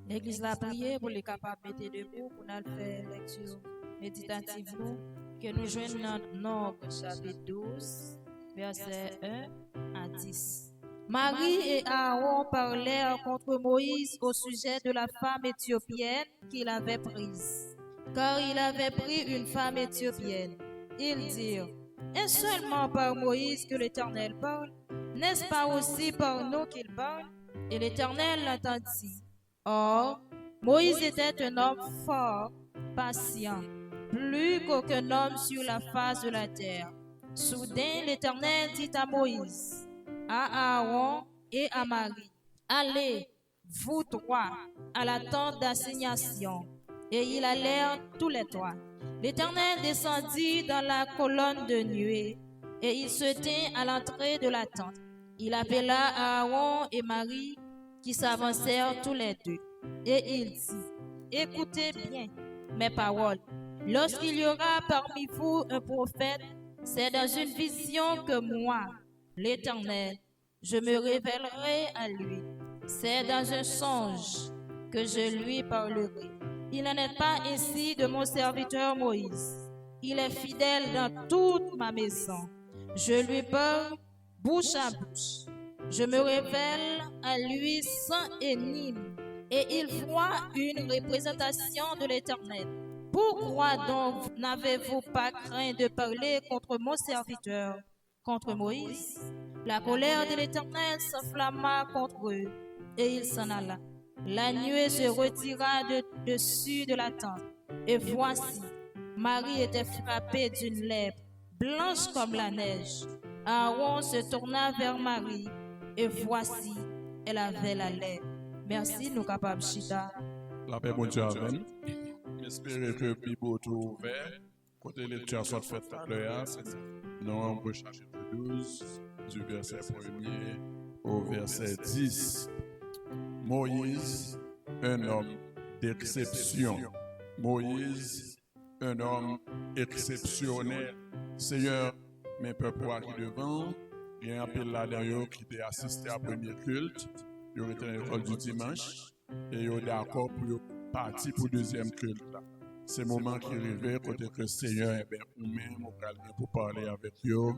L'église l'a prié pour les capables de mettre debout pour nous faire lecture méditative nous, que nous joignons dans Nombre chapitre 12, verset 1 à 10. Marie et Aaron parlèrent contre Moïse au sujet de la femme éthiopienne qu'il avait prise, car il avait pris une femme éthiopienne. Ils dirent: est-ce seulement par Moïse que l'Éternel parle? N'est-ce pas aussi par nous qu'il parle? Et l'Éternel l'entendit. Or, Moïse était un homme fort, patient, plus qu'aucun homme sur la face de la terre. Soudain, l'Éternel dit à Moïse, à Aaron et à Marie: allez, vous trois, à la tente d'assignation. Et ils allèrent tous les trois. L'Éternel descendit dans la colonne de nuée, et il se tint à l'entrée de la tente. Il appela Aaron et Marie, qui s'avancèrent tous les deux, et il dit: écoutez bien mes paroles. Lorsqu'il y aura parmi vous un prophète, c'est dans une vision que moi, l'Éternel, je me révélerai à lui. C'est dans un songe que je lui parlerai. Il n'en est pas ainsi de mon serviteur Moïse. Il est fidèle dans toute ma maison. Je lui parle bouche à bouche. Je me révèle à lui sans énigme, et il voit une représentation de l'Éternel. Pourquoi donc n'avez-vous pas craint de parler contre mon serviteur, contre Moïse? La colère de l'Éternel s'enflamma contre eux, et il s'en alla. La nuée se retira de dessus de la tente, et voici, Marie était frappée d'une lèpre, blanche comme la neige. Aaron se tourna vers Marie, et voici, elle avait la lèpre. Merci, nous capables chita. La paix, bon Dieu, amen. J'espère que le Bible est ouvert. Côté lecture soit faite tout à l'heure, c'est Nombre chapitre 12, du verset 1er au verset 10. Moïse, un homme d'exception. Moïse, un homme exceptionnel. Seigneur, mes peuples qui devant, il y a un appel là derrière qui était assisté à premier culte. Il y été à l'école du dimanche et il est d'accord pour partir pour le deuxième culte. C'est le moment qui arrive, côté que le Seigneur est nous-mêmes, on va pour parler avec eux.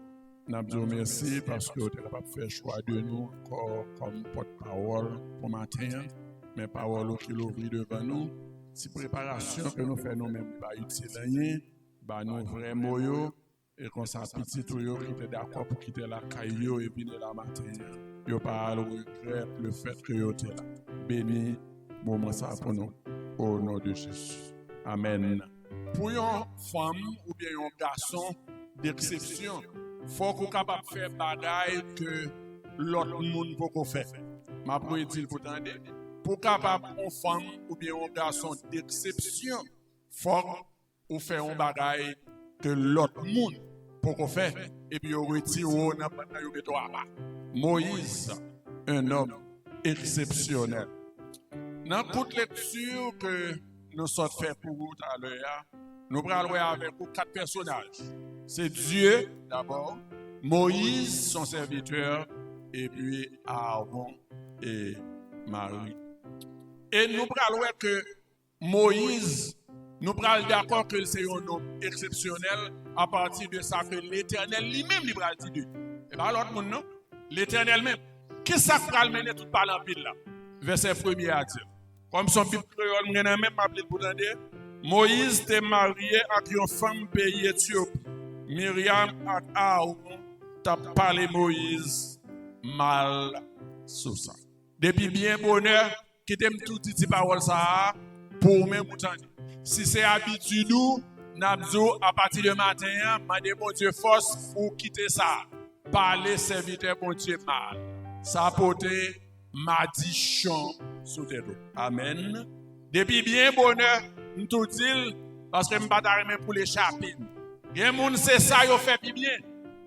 Nous disons merci parce que vous êtes capable de faire choix de nous encore comme porte-parole pour matin, mais parole qui l'ouvre devant nous. Si préparation que nous faisons nous-mêmes, pas utile, nous vraiment et qu'on s'en petit tout qui était d'accord pour quitter la caillou et venir la matin. Yo pas regret le fait que yo était là. Béni moment ça pour nous au nom de Jésus. Amen. Pour une femme ou bien un garçon d'exception, faut qu'on capable de faire bagaille que l'autre monde peut pas faire. Ma pour dire pour tendre. Pour capable une femme ou bien un garçon d'exception, faut qu'on faire un bagaille que l'autre monde peut pas faire et puis on retire on n'a pas bas. Moïse, un homme exceptionnel. Dans toute lecture que nous sommes fait pour vous à l'heure, nous allons avec vous 4 personnages. C'est Dieu d'abord, Moïse, son serviteur, et puis Aaron et Marie. Et nous allons voir que Moïse, nous allons d'accord que c'est un homme exceptionnel à partir de ça que l'Éternel lui-même lui a dit. Et bien l'autre monde, non? L'Éternel même. Qu'est-ce que ça va mener tout par l'empile là? Verset 1er à dire. Comme son Bible créole, je même appelé pour entendre. Moïse était marié avec une femme pays Éthiopie. Myriam et Aaron t'a parlé Moïse mal sur ça. Depuis bien bonheur, qui t'aime tout dit parole ça pour même entendre. Si c'est habitude ou Nabzo à partir de matin, m'a dit bon Dieu force pour quitter ça. Parler serviteur bon Dieu mal. Ça porter malédiction sous tes dos. Amen. Depuis bien bonheur, nous tout dit parce que me pas même pour l'échapper. Gen moun c'est ça yo fait bien.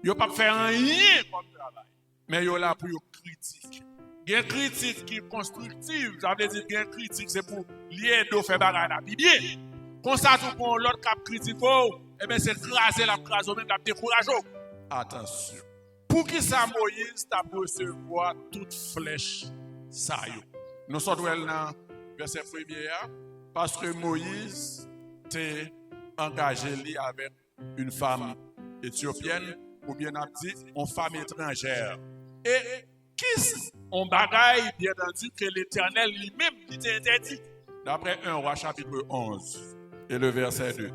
Yo pas faire rien comme travail. Mais yo là pour yo critique. Gen critique qui est constructive, ça veut dire gen critique c'est pour lier do faire bagarre là bien. Comme ça tout pour l'autre cap critique et ben c'est craser la crase même la décourager. Attention. Pour qui ça Moïse t'a recevoir toute flèche ça yo. Nous sommes dans verset 1er, parce que Moïse t'est engagé avec une femme éthiopienne, ou bien a dit, une femme étrangère. Et qui on bagaille, bien entendu, que l'Éternel lui-même lui interdit. D'après 1 Roi chapitre 11 et le verset 2.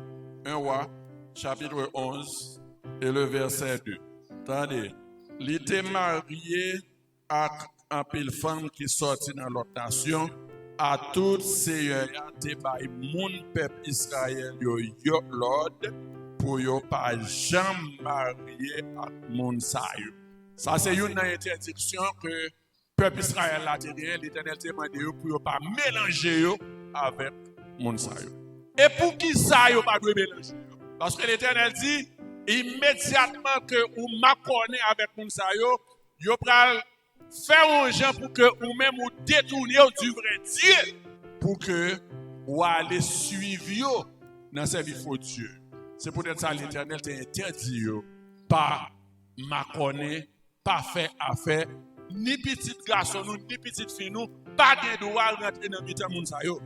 1 Roi chapitre 11 et le verset 2. Attendez, il était marié à un pile femme qui sortit dans l'autre nation, à toutes ces te bay moun peuple Israël yo l'ordre pour yo pas jamais marier avec moun sa yo. Ça c'est une interdiction que peuple Israël a dit, l'Éternel te demandé pour yo pas mélanger yo avec moun sa yo. Et pour qui ça yo pas doit mélanger? Parce que l'Éternel dit immédiatement que ou m'accordez avec moun sa yo pral faire un gens pour que ou même ou détourner du vrai Dieu pour que ou aller suivre dans servir faux Dieu. C'est peut-être ça l'Éternel t'a interdit pas m'accordé, pas faire affaire, ni petit garçon nous, ni petite fille nous, pas de droit rentrer dans le monde ça yo.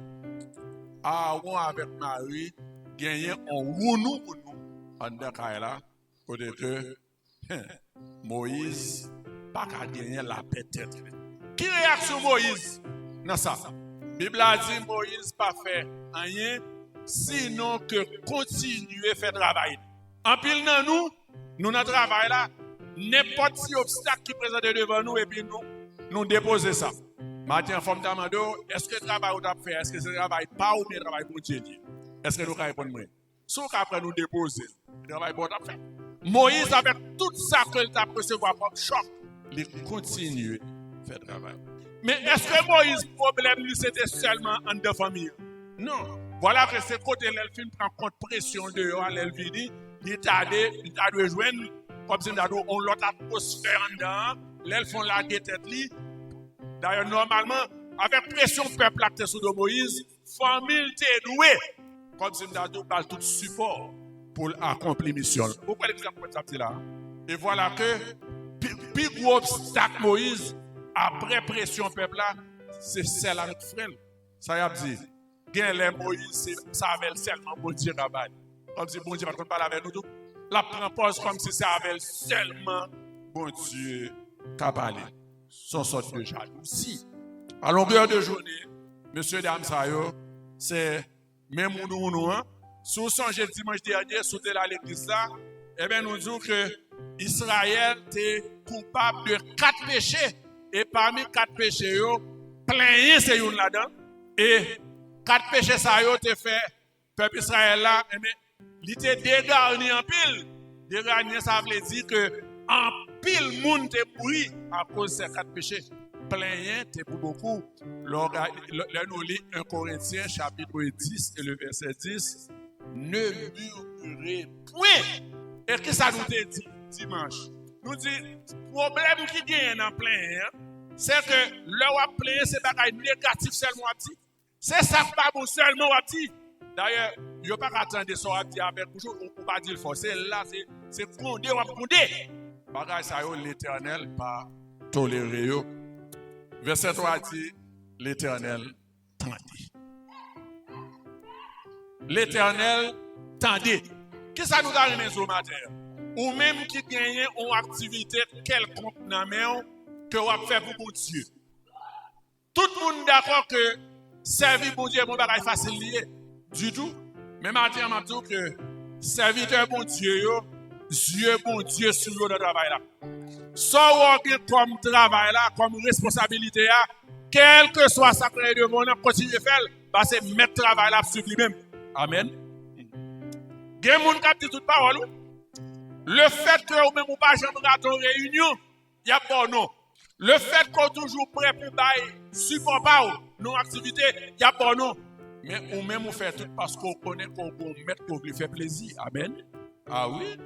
Aaron avec Marie gagner un rounou pour nous en Dakaïla, côté que Moïse pas qu'à gagner la peut-être. Qui réaction Moïse dans ça? Bible a dit Moïse pas fait rien sinon que continuer faire travail. En pile dans nous dans travail là, n'importe quel obstacle qui présente devant nous et puis nous déposer ça. Matin forme d'amando, est-ce que le travail ou t'a fait, est-ce que c'est travail pas ou bien travail pour Dieu? Est-ce que nous pouvons répondre moi? Sauf qu'après nous déposer, travail pour t'a fait. Moïse avec tout ça que t'a recevoir comme choc, il continue à faire travail. Mais est-ce que Moïse problème lui c'était seulement en deux familles? Non. Voilà que c'est côté l'elfine prend compte pression de l'elfine, il t'a dû joindre comme si on l'autre atmosphère en dedans, l'elfine la tête li. D'ailleurs normalement avec pression peuple acte sous de Moïse, famille t'est douée comme si on a tout support pour accomplir mission. Pourquoi l'exemple comme ça là? Et voilà que plus gros obstacle Moïse après pression peuple là, c'est celle avec frère. Ça y a dit, gain les Moïse, ça avait seulement bon Dieu travail. Comme si bon Dieu va parler avec nous tout. La propose comme si ça avait seulement bon Dieu qui parlé. Son sorte de jalousie. À longueur de journée, monsieur dame ça yo, c'est même nous hein. Si vous songez dimanche dernier, sous à l'église là, eh bien nous disons que Israël était coupable de 4 péchés. Et parmi 4 péchés, plein c'est une là-dedans. Et 4 péchés, ça yo te fait, peuple Israël là, il était dégarni en pile. Dégarni, ça veut dire que en pile, monde te pourri à cause de ces 4 péchés. Plein te pour beaucoup. Là, nous lisons 1 Corinthiens, chapitre 10 et le verset 10. Ne murmurez point. Et qu'est-ce que ça nous dit dimanche? Nous dit, le problème qui gagne dans plein, c'est que le plein, c'est pas négatif seulement. C'est ça qui pas bon seulement. D'ailleurs, il n'y a pas qu'à attendre ça avec toujours, on ne peut pas dire forcer. Là, c'est condé ou condé. Bagay ça l'Éternel pas toléré. Verset 3 dit, l'Éternel tendit. L'Éternel tendit. Qu'est-ce que ça nous a remis au matin? Ou même qui gagne une activité quelconque dans la que vous avez fait pour Dieu. Tout le monde d'accord que servir pour Dieu est un bagage facile du tout. Mais maintenant, je dis que serviteur bon Dieu, Dieu bon Dieu sur le travail là. Soit comme travail là, comme responsabilité là, quel que soit ça que de mon continuer à faire, parce que mettre travail là sur lui-même. Amen. Il y a des gens qui disent toute parole. Le fait que vous même ou pas jamais rater une réunion, il y a pas non. Le fait qu'on toujours prêt pour bailler support pas nos activités, il y a pas non. Mais ou même vous fait tout parce qu'on connaît qu'on mettre qu'on lui fait plaisir. Amen. Ah oui,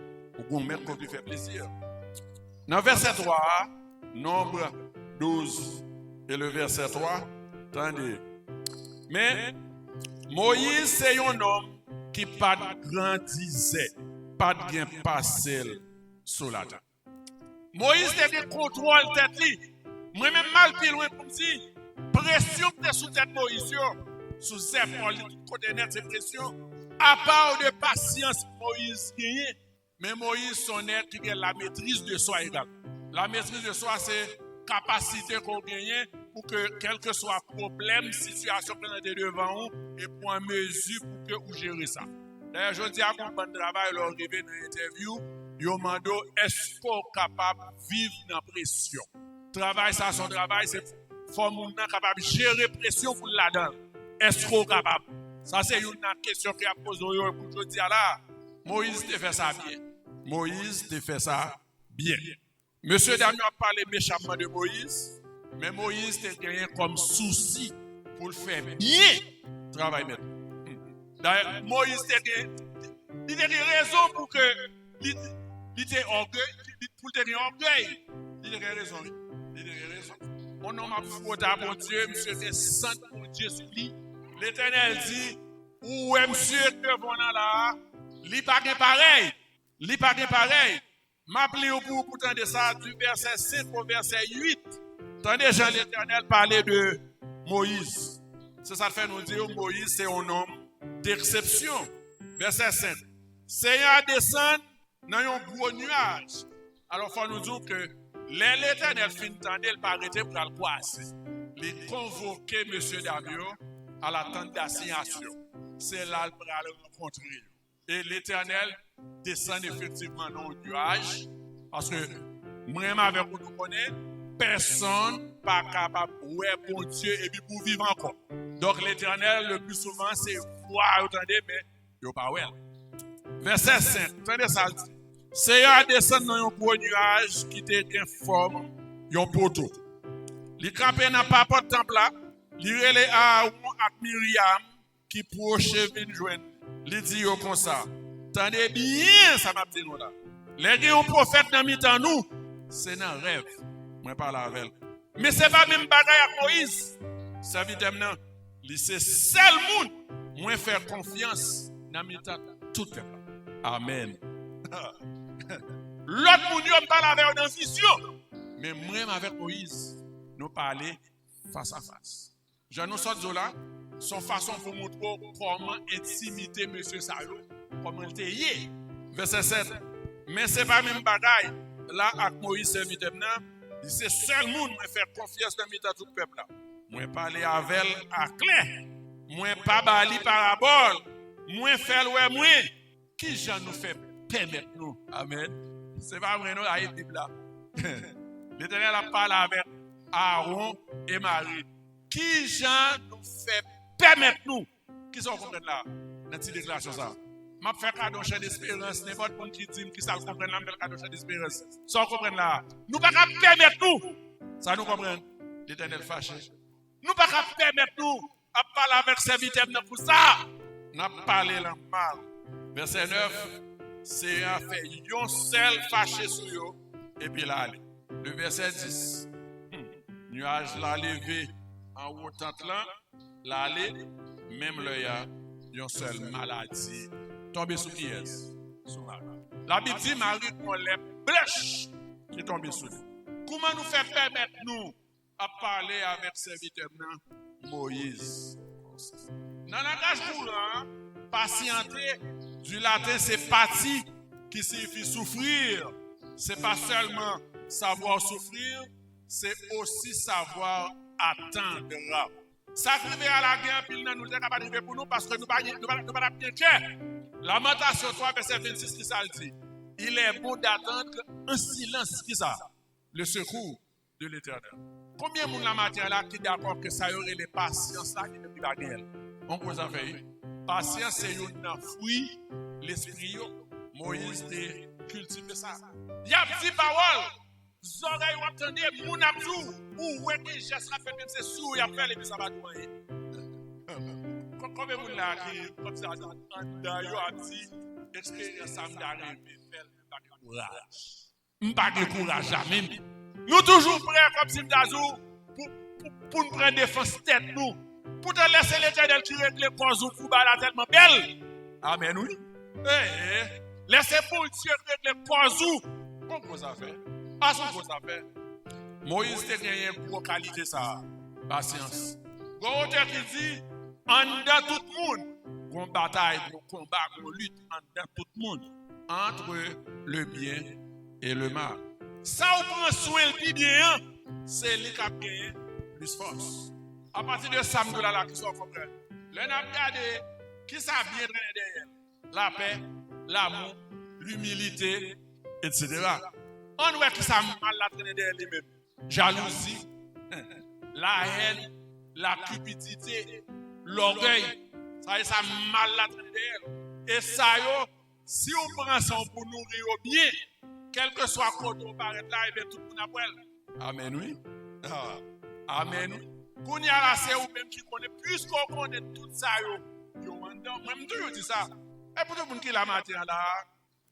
qu'on mettre qu'on lui fait plaisir. Dans verset 3, nombre 12 et le verset 3, attendez. Mais Moïse c'est un homme qui pas grandissait. Pas de bien passer sur la terre. Moïse était contrôle tête li. Moi même mal plus loin pour dire pression qui est sous tête Moïse, sous épaules, côté net, c'est pression. À part de patience, Moïse gagne, mais Moïse son être qui a la maîtrise de soi également. La maîtrise de soi, c'est capacité qu'on gagne pour que quel que soit problème, situation qu'on a devant vous, et pour en mesure pour que vous gérez ça. D'ailleurs, je dis à mon bon travail, leur arrivé dans l'interview, yo mando, est-ce qu'on est capable de vivre dans la pression? Travail, ça, son travail, c'est faut moun nan capable de gérer pression pour là-dedans. Est-ce qu'on est capable? Ça, c'est une question qui a posé pour je dis là. Moïse te fait ça bien. Moïse te fait ça bien. Monsieur Damien a parlé méchamment de Moïse, mais Moïse te gagné comme souci pour le faire bien. Travail maintenant. D'ailleurs, Moïse te gagné raison pour que il te orgueil, pour te gagner orgueil. Il a raison. Il a raison. Mon nom a foutu à mon Dieu, monsieur est saint mon Dieu sur lui. L'Éternel dit, où est monsieur que vous là, li pas pareil. Li pas pareil. M'appelez au bout pourtant de ça du verset 5 au verset 8. Tendez Jean l'Éternel parler de Moïse. C'est ça fait nous dire Moïse c'est un homme d'exception. Verset 5. Seigneur descend dans un gros nuage. Alors il faut nous dire que l'Éternel fin tendait il pas arrêter pour le croiser. Il convoquer M. Davio à la tente d'assignation. C'est là pour le rencontrer. Et l'Éternel descend effectivement dans le nuage. Parce que, moi-même avec vous, nous connaissons, personne n'est pas capable de voir bon Dieu et puis pour vivre encore. Donc l'Éternel, le plus souvent, c'est voir, attendez, mais il n'y a pas voir. Verset 5, attendez ça. Seigneur descend dans un gros nuage qui était informe, un poteau. Il campait dans pas de temple là, il relève Aaron et Myriam qui proche vin joindre. Il dit comme ça. Tendez bien ça m'a dit nous là. Les gens prophètes dans mi-temps nous, c'est un rêve. Moi parle avec. Mais c'est pas même bagaille avec Moïse. Ça veut dire maintenant, c'est seul monde moi faire confiance dans mi-temps tout le monde. Amen. L'autre monde on parle avec dans vision. Mais moi avec Moïse, nous parler face à face. Je nous sors là, son façon pour montrer comment intimiter monsieur Sayo, comment il était. Verset 7. Mais c'est pas même bagaille. Là, avec Moïse, c'est seul monde qui fait confiance dans tout le peuple là. Moi parler avec elle à clair. Moi pas bali parabole. Moi faire ouais moi. Qui Jean nous fait permettre nous. Amen. C'est pas vrai nous la Bible là. L'Éternel a parlé avec Aaron et Marie. Qui Jean nous fait permettre nous. Qui sont comprendre là dans cette déclaration ça. M'a fait cadeau chien d'espérance, n'importe qui qui dit qui ça comprendre là, m'fait cadeau chien d'espérance. Ça comprendre là. Nous pas capable permettre nous. Ça nous comprendre. L'Éternel fâché. Nous pas capable permettre nous à parler avec serviteur pour ça. N'a parlé là mal. Verset 9, c'est un fait yon seul fâché sur yo et puis là aller. Le verset 10. Nuage l'a levé en haut tente là, l'aller même le y a une seule maladie tombé sous qui est sous Marie. La Bible dit Marie qu'on les blèche qui est tombé sous nous. Comment nous faire permettre nous à parler avec serviteur Moïse? Dans le langage courant, patienter du latin c'est pati qui signifie souffrir. C'est pas seulement savoir souffrir, c'est aussi savoir attendre. Ça arrive à la guerre, puis nous ne sommes pas arriver pour nous parce que nous ne pas bien clair. Lamentation 3, verset 26, qui ça dit? Il est bon d'attendre un silence, qui ça? Le secours de l'Éternel. Combien de monde la matière là qui est d'accord que ça y aurait les patience là qui ne pas gagner? On peut ça faire. Patience, c'est un fruit, l'esprit. Moïse a cultivé ça. Il y a une petite parole. Vous oreilles ou attendez, mon abdou, ou ouais, que j'ai ça fait même c'est sourd, il a fait les puis ça va tout aller. Combien de monde là qui, comme ça, d'ailleurs, a dit, expérience ça m'arrive, faire le courage. Pas de courage jamais. Nous toujours prêts comme si pour nous prendre défense tête nous. Pour te laisser l'Éternel qui règle les causes pour la tellement belle. Amen, oui. Laissez pour Dieu régler les causes. Comment ça fait? Pas ce que ça fait. Moïse a gagné pour qualité ça. Patience. Bon auteur qui dit, en dedans tout le monde, qu'on bataille, qu'on combat, qu'on lutte en dedans tout le monde, entre le bien et le mal. Ça, on prend soin du bien, c'est lui qui a gagné plus force. À partir de ça, nous là, qui sont comprendre. L'on a regardé qui ça bien traîner derrière. La paix, l'amour, l'humilité, etc. On voit qui ça mal la traîner derrière lui-même. Jalousie, la haine, la cupidité, l'orgueil. Ça mal la traîner derrière. Et ça, si on prend ça pour nourrir au bien, quel que soit quand on paraît là, et bien tout le monde a. Amen, oui. Amen, oui. Qu'on y a là, c'est vous-même qui connaît, plus qu'on connaît tout ça, même toujours dit ça. Et pour tout le monde qui l'a matin là,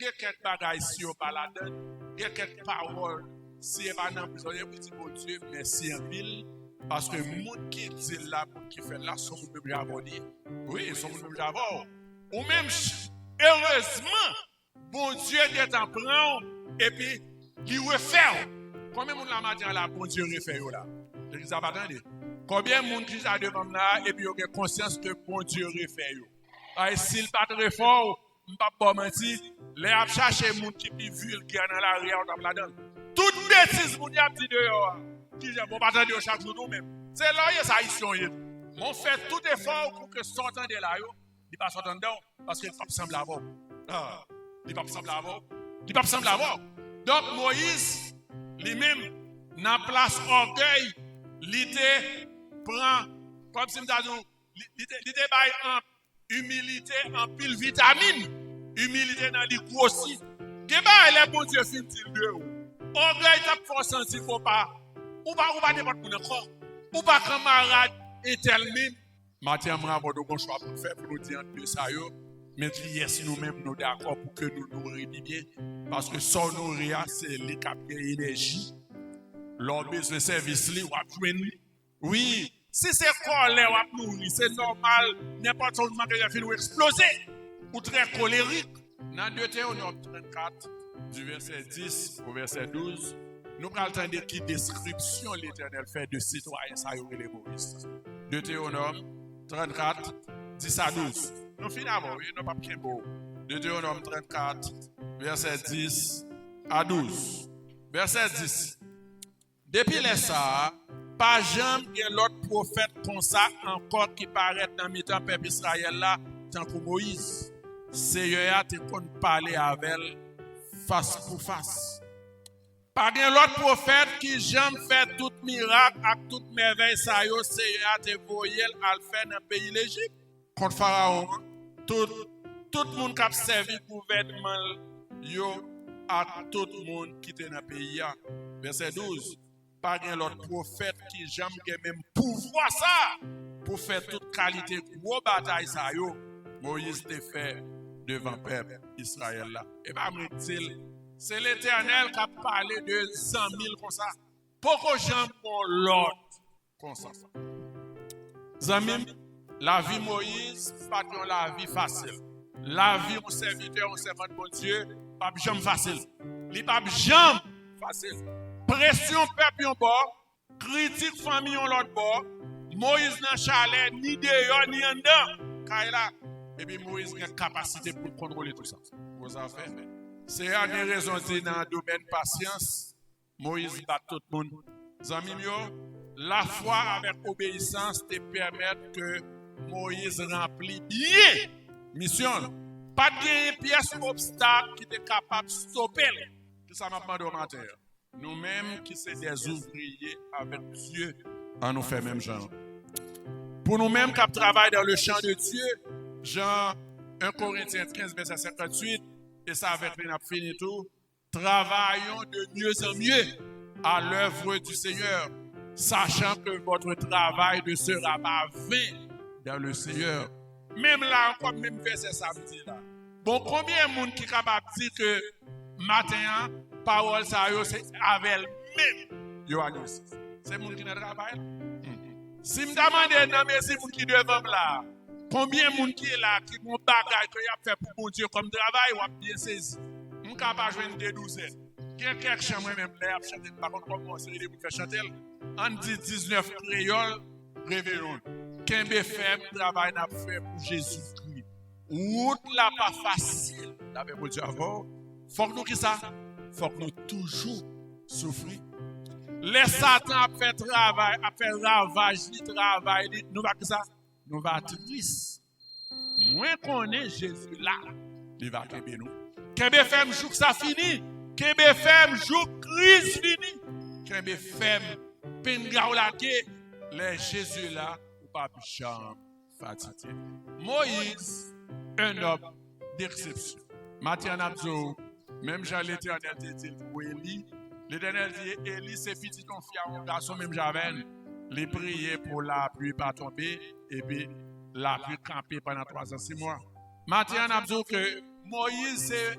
il y a quelques bagages si on parle là-dedans, il y a quelques paroles, si on pas dans le besoin, il dit bon Dieu, merci en ville, parce que les gens qui disent là, qui fait là, sont même abonnés. Oui, sont même abonnés. Ou même, heureusement, bon Dieu est en prend, et puis, il refait. Combien de monde la matin là, bon Dieu refait là? Je dis ça pas attendez. Combien de monde qui sont devant là, et puis, il a conscience que bon Dieu refait. Et s'il pas très fort, je ne vais pas mentir, les a cherché les gens qui sont vulgaires dans la rue, là-dedans. Toute bêtise, vous a dit dehors, qui j'ai bon attendre chaque jour nous-mêmes. C'est là, il y a ça ici. On fait tout effort pour que sortant de là, il ne pas sortant dedans, parce qu'il ne pas semble avoir. Il ne pas semble avoir. Il ne pas semble avoir. Donc Moïse, lui-même, dans la place orgueil, l'idée prend, comme si l'idée en humilité en pile vitamine, humilité dans les grossi. Débat, les bon Dieu fin de ou. Orgueil t'a fait sentir faut pas. Ou pas n'importe quoi encore. Ou pas camarade éternel. Mathieu Mravo de bon choix pour faire pour nous dire que ça yo. Mais si nous-mêmes nous d'accord pour que nous nourrir bien. Parce que sans nourrir, c'est les capter énergie. Leur besoin de service, oui. Si c'est colère ou nourrir, c'est normal. N'importe quel moment que j'ai fait exploser. Ou très colérique. Dans Deutéronome 34, du verset 10 au verset 12, nous allons entendre qui description l'Éternel fait de citoyens, ça y est, les Moïse. Deutéronome 34, 10 à 12. Nous finissons avant, oui, nous pas bien beau. Deutéronome 34, verset 10 à 12. Verset 10. Depuis les ça, pas jamais l'autre prophète comme ça encore qui paraît dans le temps peuple Israël là, tant que Moïse. Seigneur te qu'on parler avec elle face pour face. Pas l'autre prophète qui jamais fait tout miracle avec toute merveille ça yo Seigneur te voyel à le faire dans le pays l'Égypte. Contre Pharaon, tout le monde qui a servi gouvernement yo à tout le monde qui était dans le pays. Verset 12. Pas l'autre prophète qui jamais même pouvoir ça pour faire toute qualité gros bataille ça yo. Moïse te fait devant le peuple Israël là. Et pas me dire, c'est l'Éternel qui a parlé de 100 000 comme ça. Pourquoi gens pour l'autre comme ça? Zamim, la vie Moïse, pas la vie facile. La vie au serviteur, au servant de bon Dieu, pas jamais facile. Il pas jamais facile. Pression peuple en bord, critique famille en l'autre bord. Moïse n'a chalet ni dehors ni en dedans. Et puis Moïse a une capacité pour contrôler tout ça. Vos affaires. C'est une raison dans le domaine de patience. Moïse bat tout le monde. Zami mio, la foi avec obéissance te permet que Moïse remplit bien mission. Pas de pièce obstacle qui est capable de stopper. Tout ça m'a demandé au matin. Nous-mêmes qui sommes des ouvriers avec Dieu, on nous fait même genre. Pour nous-mêmes qui travaillons dans le champ de Dieu, Jean 1 Corinthiens 15, verset 58, et ça avec nous fini tout. Travaillons de mieux en mieux à l'œuvre du Seigneur, sachant que votre travail ne sera pas vain dans le Seigneur. Même là, encore, même verset samedi là. Bon, combien de monde qui est capable de dire que matin, parole ça, c'est avec elle-même. C'est le monde qui ne travaille. Si je me demande, c'est le monde qui est devant là. Combien de monde qui est là, qui ont bagage que y a fait pour mon Dieu comme travail, ou a bien saisi. Je suis capable de jouer des douzaines. Quelques chambres même là, chanter, par contre, comment c'est les faire chanter. On dit 19 créoles, révélons. Kembe fait travail n'a fait pour Jésus-Christ. Route là pas facile. Avec mon Dieu avant. Faut que nous qui ça? Faut que nous toujours souffrir. Les Satan a fait travail, a fait ravage, travail, nous va que ça? Nous va triste. Moins qu'on est Jésus là, il va kembe nous. Kembe fait jour que ça fini. Kembe fait jour crise fini. Kembe fait pinga ou la ke, les Jésus là, ou pas jamais fatigué. Moïse, un homme d'exception. Matthieu Nabzo, même Jean l'Éternel dit pour Élie, l'Éternel dit, Élie c'est petit ton fier, un garçon même Javel, les prier pour la pluie pas tomber, et puis la pluie camper pendant 3 ans, 6 mois. Matthieu Nabzo que Moïse c'est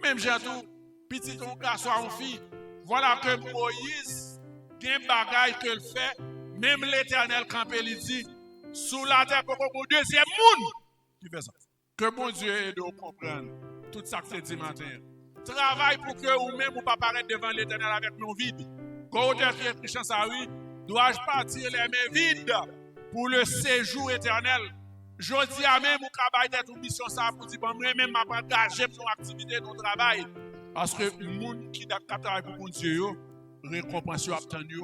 même Jatou, petit ton garçon en fille. Voilà que Moïse, gen bagay que le fait, même l'Éternel campé lui dit, sous la terre pour le deuxième monde qui fait ça. Que bon Dieu aide à comprendre tout ça que c'est dit matin. Travaille pour que ou même ou pas paraître devant l'Éternel avec nos vides. Quand on qui écrit chant ça oui, dois-je partir les mains vides pour le séjour éternel? Je dis à même ou travail d'être une mission ça pour dire bon même m'a engagé pour une activité de travail parce que le monde qui travaille pour mon Dieu récompense obtenue.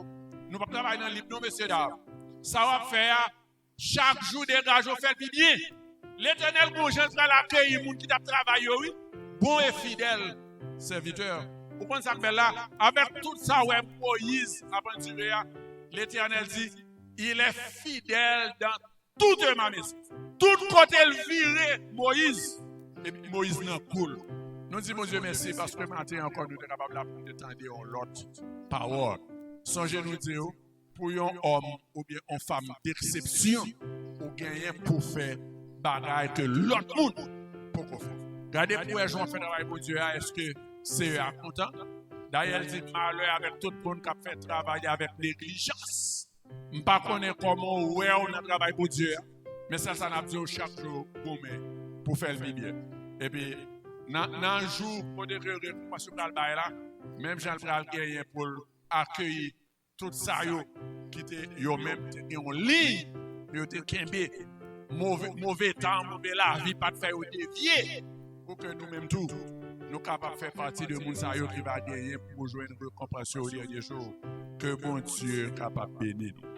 Nous pas travailler dans le livre, non, messieurs, dames. Ça va faire chaque jour des gages, on fait bien. L'Éternel, bon, j'entends l'accueil, les gens qui travaillent, oui, bon et fidèle serviteur. Vous comprenez ça, là, avec tout ça, ouais, Moïse, aventuré, l'Éternel dit, il est fidèle dans toute ma maison. Tout côté le viré, Moïse. Et puis Moïse n'a cool. Nous disons, mon Dieu, merci, parce que maintenant encore, nous sommes capables d'entendre l'autre parole. Songez-nous dire, pour un homme ou bien une femme d'exception, ou gagner pour faire bagaille que l'autre monde pour faire. Regardez pour les gens qui font travail pour Dieu, est-ce que c'est content? D'ailleurs, il dit malheur avec tout le monde qui a fait travail avec négligence. Je ne sais pas comment on a travaillé pour Dieu, mais ça n'a pas dit chaque jour pour faire le bien. Et puis, dans un jour, pour des récompenses sur le bail là, même Jean-Pierre gagné pour accueillir tout ça qui était même en ligne, yo te kembe mauvais temps, mauvais la vie pas de faire dévier pour que nous même tout nous capables de faire partie de moun sa yo qui va gagner pour joindre récompense au dernier jour. Que bon Dieu capable de bénir nous.